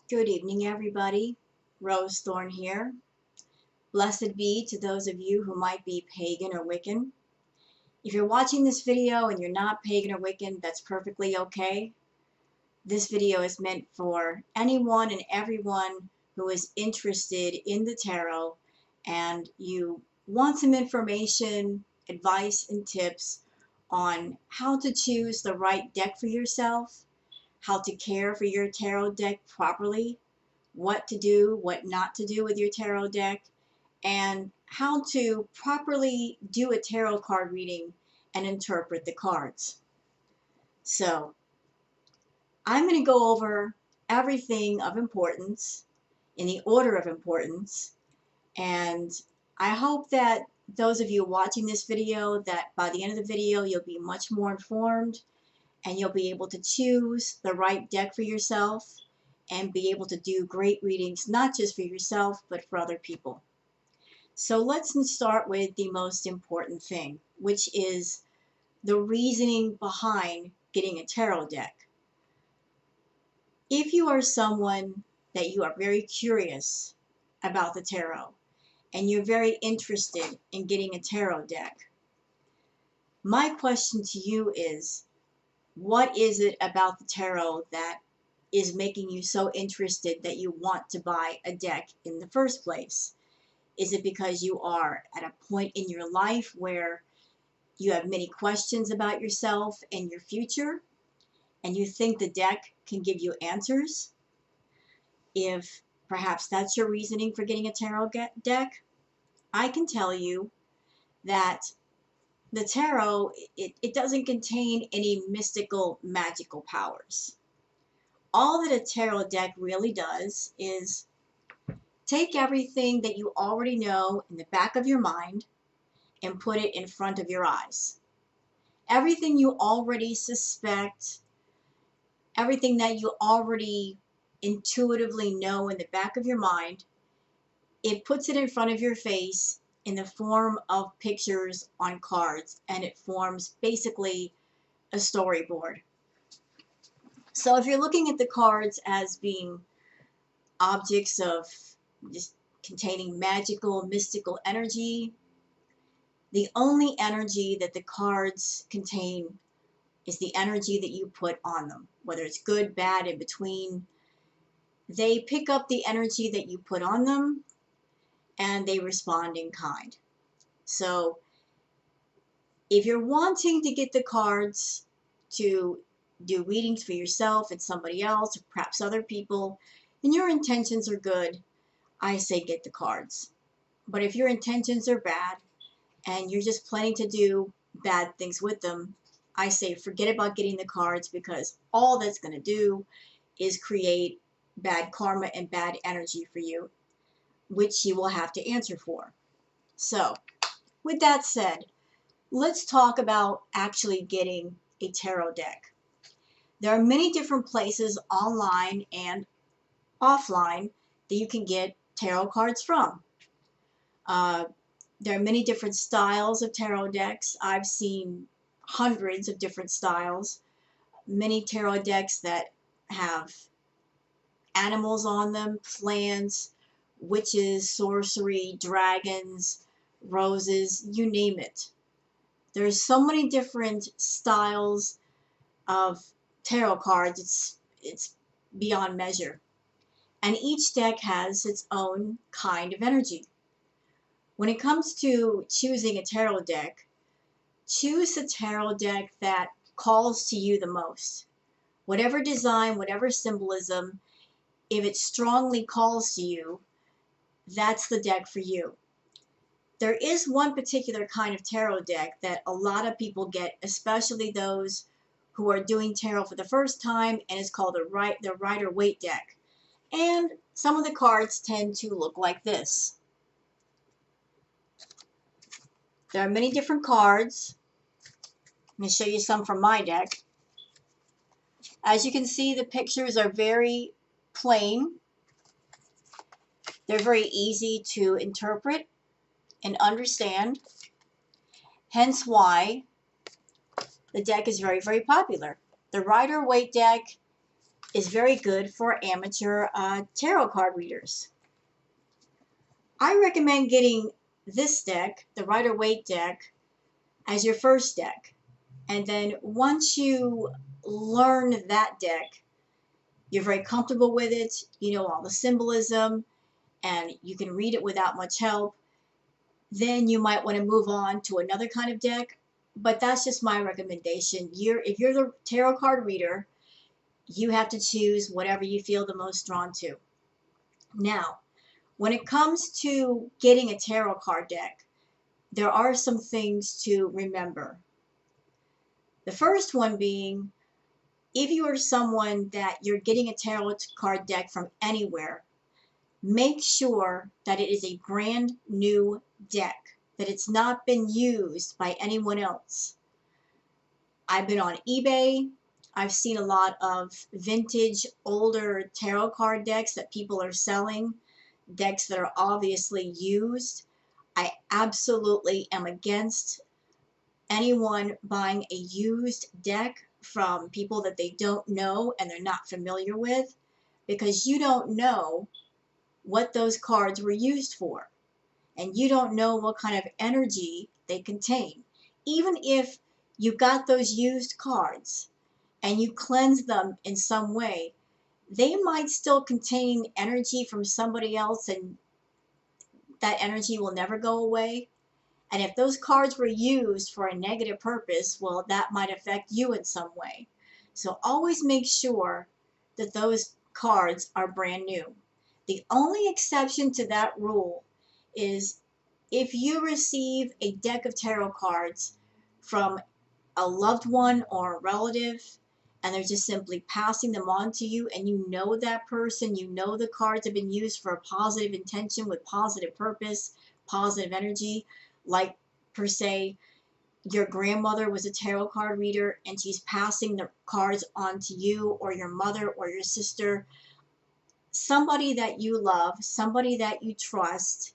Good evening, everybody. Rose Thorn here. Blessed be to those of you who might be pagan or Wiccan. If you're watching this video and you're not pagan or Wiccan, that's perfectly okay. This video is meant for anyone and everyone who is interested in the tarot and you want some information, advice, and tips on how to choose the right deck for yourself, how to care for your tarot deck properly, what to do, what not to do with your tarot deck, and how to properly do a tarot card reading and interpret the cards. So, I'm going to go over everything of importance in the order of importance, and I hope that those of you watching this video, that by the end of the video you'll be much more informed and you'll be able to choose the right deck for yourself and be able to do great readings, not just for yourself, but for other people. So let's start with the most important thing, which is the reasoning behind getting a tarot deck. If you are someone that you are very curious about the tarot and you're very interested in getting a tarot deck, my question to you is, what is it about the tarot that is making you so interested that you want to buy a deck in the first place? Is it because you are at a point in your life where you have many questions about yourself and your future, and you think the deck can give you answers? If perhaps that's your reasoning for getting a tarot deck, I can tell you that the tarot, it doesn't contain any mystical, magical powers. All that a tarot deck really does is take everything that you already know in the back of your mind and put it in front of your eyes. Everything you already suspect, everything that you already intuitively know in the back of your mind, it puts it in front of your face in the form of pictures on cards, and it forms basically a storyboard. So if you're looking at the cards as being objects of just containing magical, mystical energy, the only energy that the cards contain is the energy that you put on them, whether it's good, bad, in between. They pick up the energy that you put on them and they respond in kind. So if you're wanting to get the cards to do readings for yourself and somebody else, or perhaps other people, and your intentions are good, I say get the cards. But if your intentions are bad and you're just planning to do bad things with them, I say forget about getting the cards, because all that's going to do is create bad karma and bad energy for you, which you will have to answer for. So, with that said, let's talk about actually getting a tarot deck. There are many different places online and offline that you can get tarot cards from. There are many different styles of tarot decks. I've seen hundreds of different styles. Many tarot decks that have animals on them, plants, witches, sorcery, dragons, roses, you name it. There's so many different styles of tarot cards, it's beyond measure. And each deck has its own kind of energy. When it comes to choosing a tarot deck, choose a tarot deck that calls to you the most. Whatever design, whatever symbolism, if it strongly calls to you, that's the deck for you. There is one particular kind of tarot deck that a lot of people get, especially those who are doing tarot for the first time, and it's called the Rider-Waite deck. And some of the cards tend to look like this. There are many different cards. I'm going to show you some from my deck. As you can see, the pictures are very plain. They're very easy to interpret and understand. Hence why the deck is very, very popular. The Rider-Waite deck is very good for amateur tarot card readers. I recommend getting this deck, the Rider-Waite deck, as your first deck. And then once you learn that deck, you're very comfortable with it, you know all the symbolism, and you can read it without much help, then you might want to move on to another kind of deck. But that's just my recommendation. If you're the tarot card reader, you have to choose whatever you feel the most drawn to. Now, when it comes to getting a tarot card deck, there are some things to remember. The first one being, if you are someone that you're getting a tarot card deck from anywhere, make sure that it is a brand new deck, that it's not been used by anyone else. I've been on eBay. I've seen a lot of vintage, older tarot card decks that people are selling, decks that are obviously used. I absolutely am against anyone buying a used deck from people that they don't know and they're not familiar with, because you don't know what those cards were used for, and you don't know what kind of energy they contain. Even if you got those used cards and you cleanse them in some way, they might still contain energy from somebody else, and that energy will never go away. And if those cards were used for a negative purpose, well, that might affect you in some way. So always make sure that those cards are brand new. The only exception to that rule is if you receive a deck of tarot cards from a loved one or a relative, and they're just simply passing them on to you, and you know that person, you know the cards have been used for a positive intention with positive purpose, positive energy, like per se your grandmother was a tarot card reader and she's passing the cards on to you, or your mother or your sister, somebody that you love, somebody that you trust,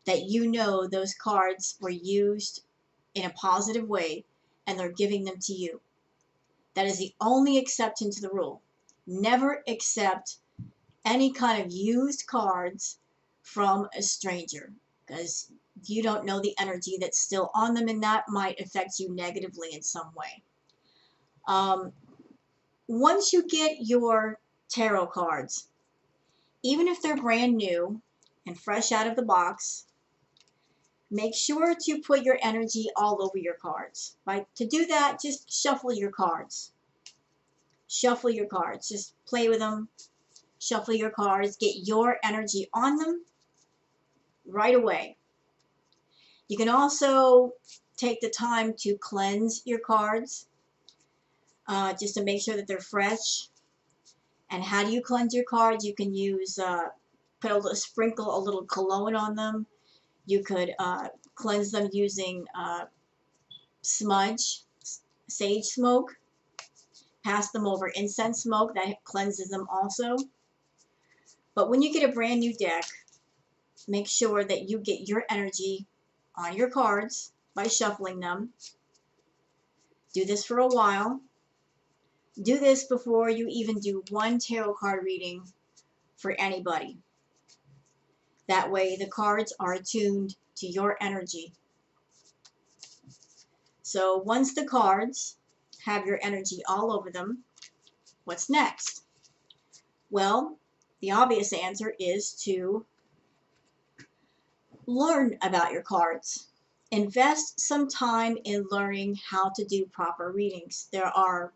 that you know those cards were used in a positive way and they're giving them to you. That is the only exception to the rule. Never accept any kind of used cards from a stranger, because you don't know the energy that's still on them, and that might affect you negatively in some way. Once you get your tarot cards, even if they're brand new and fresh out of the box, make sure to put your energy all over your cards. Right? To do that, just shuffle your cards. Shuffle your cards. Just play with them. Shuffle your cards. Get your energy on them right away. You can also take the time to cleanse your cards, just to make sure that they're fresh. And how do you cleanse your cards? You can use, sprinkle a little cologne on them. You could cleanse them using smudge, sage smoke. Pass them over incense smoke. That cleanses them also. But when you get a brand new deck, make sure that you get your energy on your cards by shuffling them. Do this for a while. Do this before you even do one tarot card reading for anybody. That way the cards are attuned to your energy. So once the cards have your energy all over them, what's next? Well, the obvious answer is to learn about your cards. Invest some time in learning how to do proper readings. There are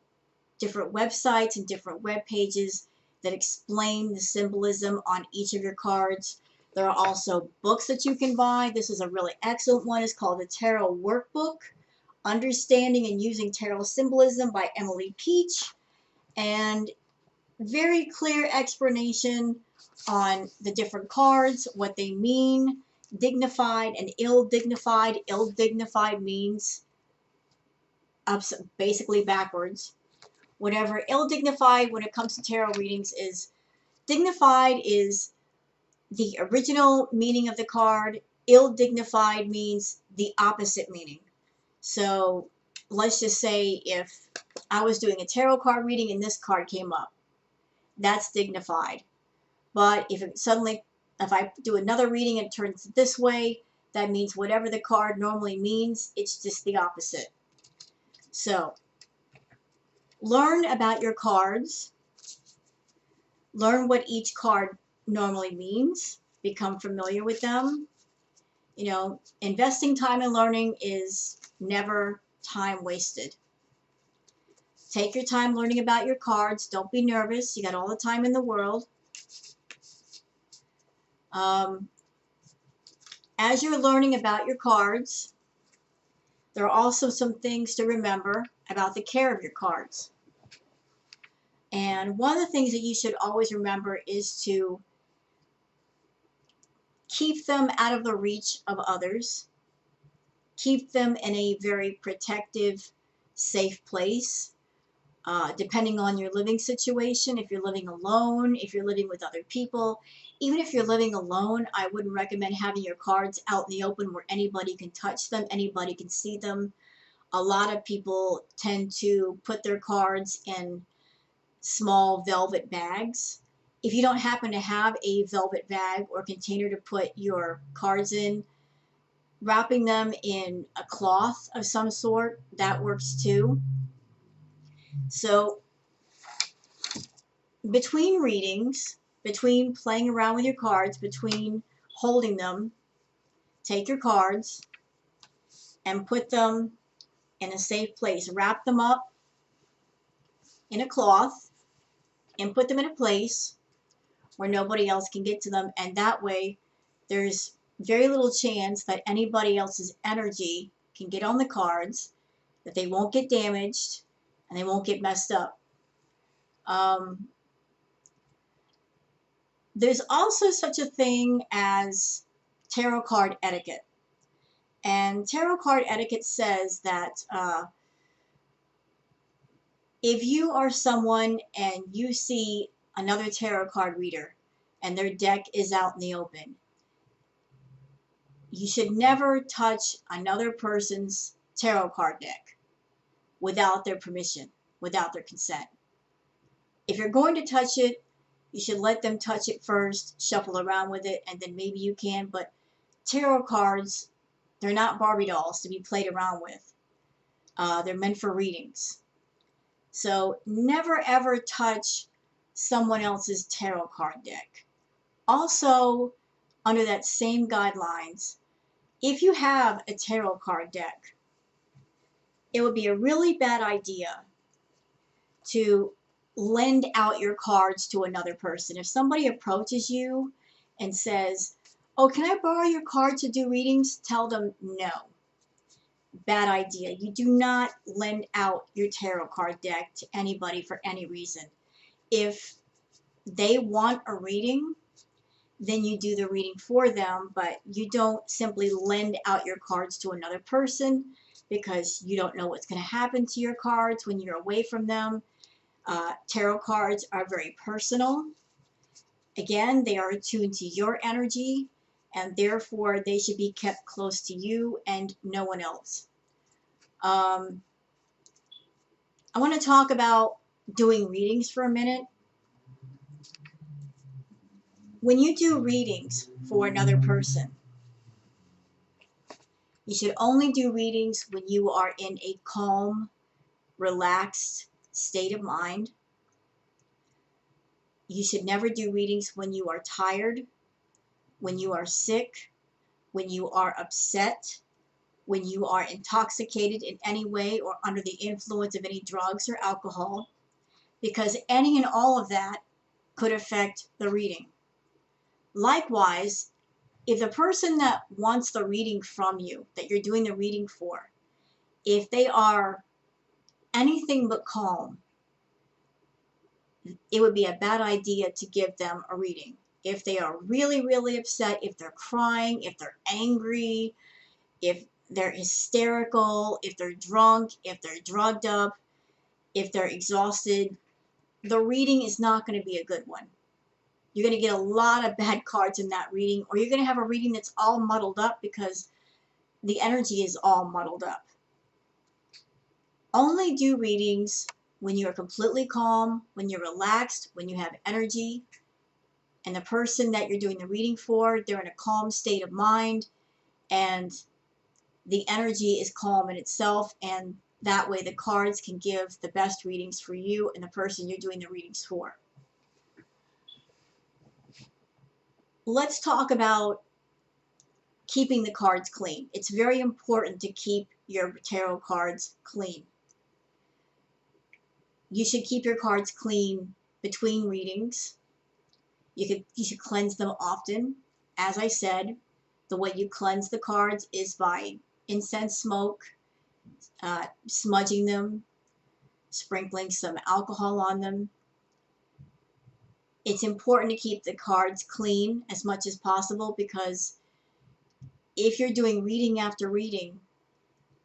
different websites and different web pages that explain the symbolism on each of your cards. There are also books that you can buy. This is a really excellent one. It's called the Tarot Workbook, Understanding and Using Tarot Symbolism by Emily Peach. And very clear explanation on the different cards, what they mean, dignified and ill-dignified. Ill-dignified means basically backwards. Whatever ill-dignified when it comes to tarot readings is, dignified is the original meaning of the card. Ill-dignified means the opposite meaning. So let's just say if I was doing a tarot card reading and this card came up, that's dignified. But if I do another reading and it turns this way, that means whatever the card normally means, it's just the opposite. So, learn about your cards. Learn what each card normally means. Become familiar with them. You know, investing time in learning is never time wasted. Take your time learning about your cards. Don't be nervous. You got all the time in the world. As you're learning about your cards, there are also some things to remember about the care of your cards. And one of the things that you should always remember is to keep them out of the reach of others. Keep them in a very protective, safe place. Depending on your living situation, if you're living alone, if you're living with other people, even if you're living alone, I wouldn't recommend having your cards out in the open where anybody can touch them, anybody can see them. A lot of people tend to put their cards in small velvet bags. If you don't happen to have a velvet bag or container to put your cards in, wrapping them in a cloth of some sort, that works too. So between readings, between playing around with your cards, between holding them, take your cards and put them in a safe place. Wrap them up in a cloth and put them in a place where nobody else can get to them. And that way, there's very little chance that anybody else's energy can get on the cards, that they won't get damaged, and they won't get messed up. There's also such a thing as tarot card etiquette. And tarot card etiquette says that if you are someone and you see another tarot card reader and their deck is out in the open, you should never touch another person's tarot card deck without their permission, without their consent. If you're going to touch it, you should let them touch it first, shuffle around with it, and then maybe you can. But tarot cards, they're not Barbie dolls to be played around with. They're meant for readings. So never ever touch someone else's tarot card deck. Also, under that same guidelines, if you have a tarot card deck, it would be a really bad idea to lend out your cards to another person. If somebody approaches you and says, "Oh, can I borrow your card to do readings?" Tell them no. Bad idea. You do not lend out your tarot card deck to anybody for any reason. If they want a reading, then you do the reading for them, but you don't simply lend out your cards to another person because you don't know what's going to happen to your cards when you're away from them. Tarot cards are very personal. Again, they are attuned to your energy, and therefore they should be kept close to you and no one else. I want to talk about doing readings for a minute. When you do readings for another person, you should only do readings when you are in a calm, relaxed state of mind. You should never do readings when you are tired, when you are sick, when you are upset, when you are intoxicated in any way or under the influence of any drugs or alcohol, because any and all of that could affect the reading. Likewise, if the person that wants the reading from you, that you're doing the reading for, if they are anything but calm, it would be a bad idea to give them a reading. If they are really, really upset, if they're crying, if they're angry, if they're hysterical, if they're drunk, if they're drugged up, if they're exhausted, the reading is not going to be a good one. You're going to get a lot of bad cards in that reading, or you're going to have a reading that's all muddled up because the energy is all muddled up. Only do readings when you're completely calm, when you're relaxed, when you have energy, and the person that you're doing the reading for, they're in a calm state of mind, and the energy is calm in itself, and that way the cards can give the best readings for you and the person you're doing the readings for. Let's talk about keeping the cards clean. It's very important to keep your tarot cards clean. You should keep your cards clean between readings. You should cleanse them often. As I said, the way you cleanse the cards is by incense smoke, smudging them, sprinkling some alcohol on them. It's important to keep the cards clean as much as possible, because if you're doing reading after reading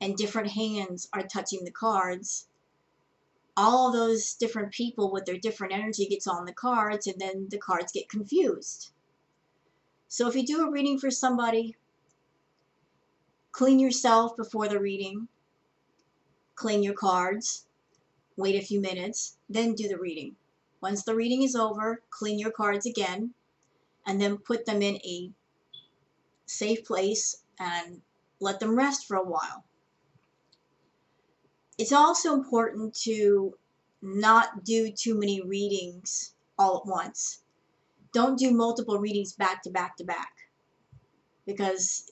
and different hands are touching the cards, all of those different people with their different energy gets on the cards, and then the cards get confused. So if you do a reading for somebody, clean yourself before the reading, clean your cards, wait a few minutes, then do the reading. Once the reading is over, clean your cards again, and then put them in a safe place and let them rest for a while. It's also important to not do too many readings all at once. Don't do multiple readings back to back to back, because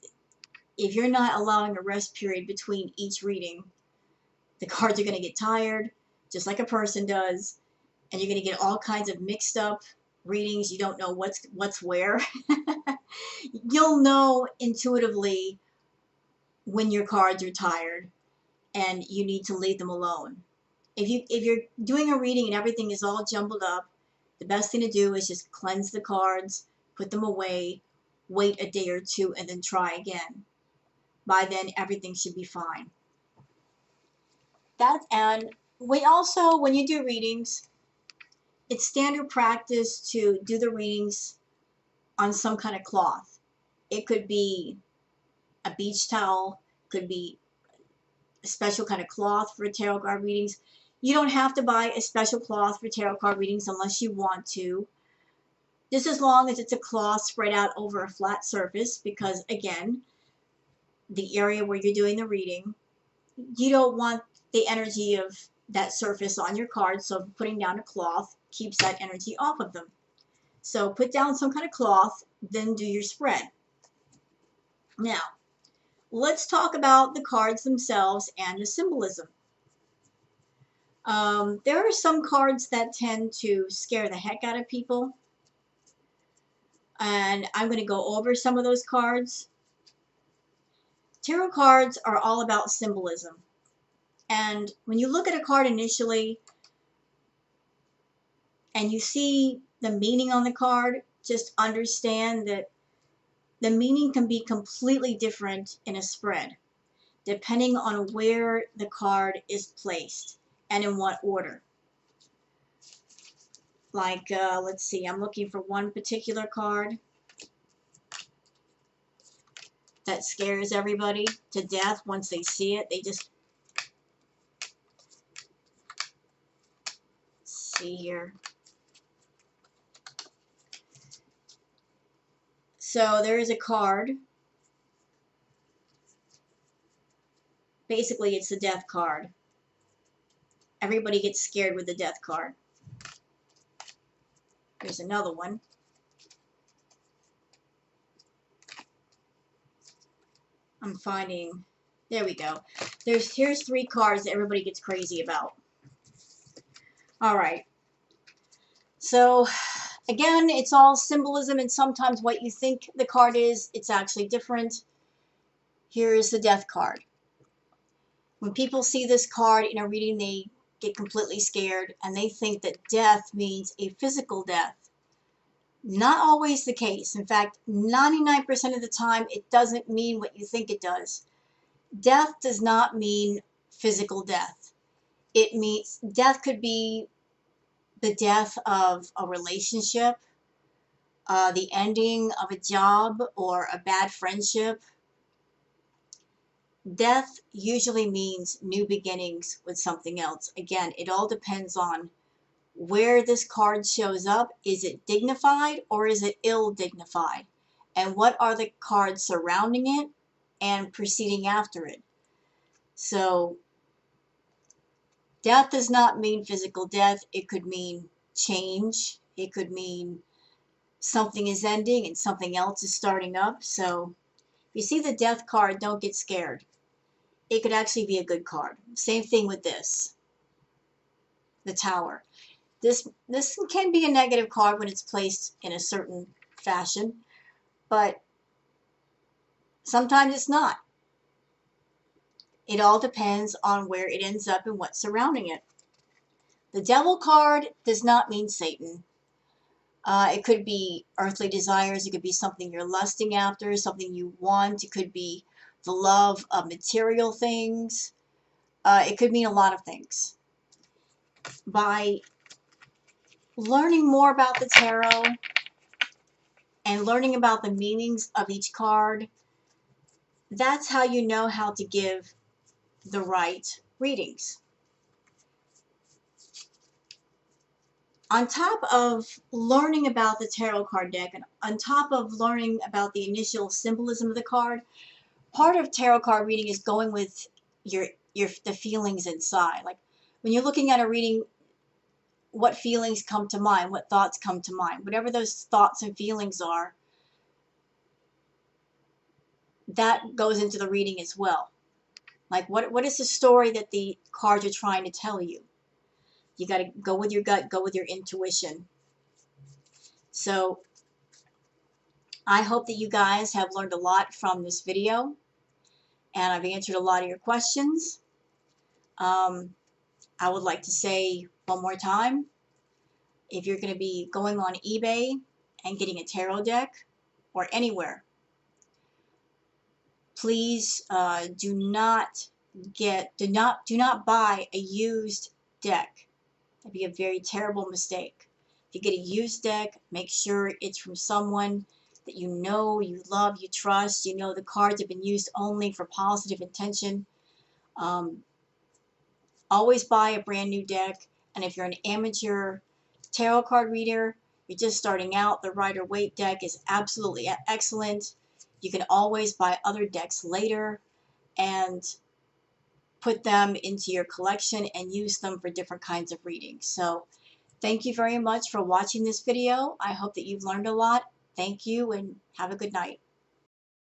if you're not allowing a rest period between each reading, the cards are going to get tired, just like a person does, and you're going to get all kinds of mixed up readings. You don't know what's where. You'll know intuitively when your cards are tired and you need to leave them alone. If you're doing a reading and everything is all jumbled up, the best thing to do is just cleanse the cards, put them away, wait a day or two, and then try again. By then, everything should be fine. And when you do readings, it's standard practice to do the readings on some kind of cloth. It could be a beach towel, could be a special kind of cloth for tarot card readings. You don't have to buy a special cloth for tarot card readings unless you want to. Just as long as it's a cloth spread out over a flat surface, because again, the area where you're doing the reading, you don't want the energy of that surface on your cards, so putting down a cloth keeps that energy off of them. So put down some kind of cloth, then do your spread. Now, let's talk about the cards themselves and the symbolism. There are some cards that tend to scare the heck out of people, and I'm going to go over some of those cards. Tarot cards are all about symbolism, and when you look at a card initially and you see the meaning on the card, just understand that the meaning can be completely different in a spread, depending on where the card is placed and in what order. Like, let's see, I'm looking for one particular card that scares everybody to death once they see it. They just, see here. So there is a card. Basically, it's the death card. Everybody gets scared with the death card. Here's another one. I'm finding, there we go. Here's 3 cards that everybody gets crazy about. All right. So again, it's all symbolism, and sometimes what you think the card is, it's actually different. Here is the death card. When people see this card in a reading, they get completely scared and they think that death means a physical death. Not always the case. In fact, 99% of the time, it doesn't mean what you think it does. Death does not mean physical death. It means death could be the death of a relationship, the ending of a job or a bad friendship. Death usually means new beginnings with something else. Again, it all depends on where this card shows up. Is it dignified or is it ill dignified? And what are the cards surrounding it and proceeding after it? So death does not mean physical death. It could mean change. It could mean something is ending and something else is starting up. So if you see the death card, don't get scared. It could actually be a good card. Same thing with this, the Tower. This can be a negative card when it's placed in a certain fashion, but sometimes it's not. It all depends on where it ends up and what's surrounding it. The Devil card does not mean Satan. It could be earthly desires. It could be something you're lusting after, something you want. It could be the love of material things. It could mean a lot of things. By learning more about the tarot and learning about the meanings of each card, that's how you know how to give the right readings. On top of learning about the tarot card deck and on top of learning about the initial symbolism of the card, part of tarot card reading is going with the feelings inside. Like when you're looking at a reading, what feelings come to mind, what thoughts come to mind. Whatever those thoughts and feelings are, that goes into the reading as well. Like what is the story that the cards are trying to tell you? You got to go with your gut, go with your intuition. So I hope that you guys have learned a lot from this video and I've answered a lot of your questions. I would like to say one more time, if you're going to be going on eBay and getting a tarot deck or anywhere, please do not buy a used deck. That'd be a very terrible mistake. If you get a used deck, make sure it's from someone that you know, you love, you trust. You know the cards have been used only for positive intention. Always buy a brand new deck. And if you're an amateur tarot card reader, you're just starting out, the Rider-Waite deck is absolutely excellent. You can always buy other decks later and put them into your collection and use them for different kinds of readings. So thank you very much for watching this video. I hope that you've learned a lot. Thank you and have a good night.